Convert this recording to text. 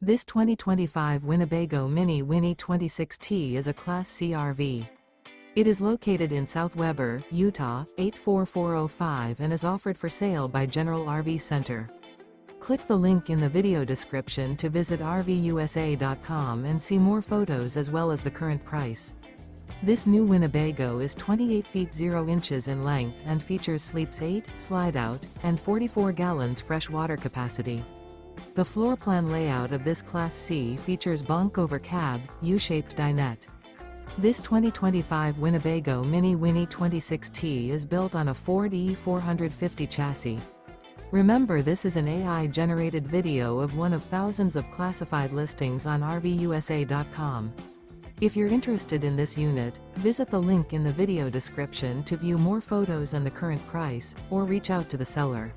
This 2025 Winnebago Minnie Winnie 26T is a Class C RV. It is located in South Weber, Utah, 84405 and is offered for sale by General RV Center. Click the link in the video description to visit RVUSA.com and see more photos as well as the current price. This new Winnebago is 28 feet 0 inches in length and features sleeps 8, slide-out, and 44 gallons fresh water capacity. The floor plan layout of this Class C features bunk over cab, U-shaped dinette. This 2025 Winnebago Minnie Winnie 26T is built on a Ford E450 chassis. Remember, this is an AI-generated video of one of thousands of classified listings on RVUSA.com. If you're interested in this unit, visit the link in the video description to view more photos and the current price, or reach out to the seller.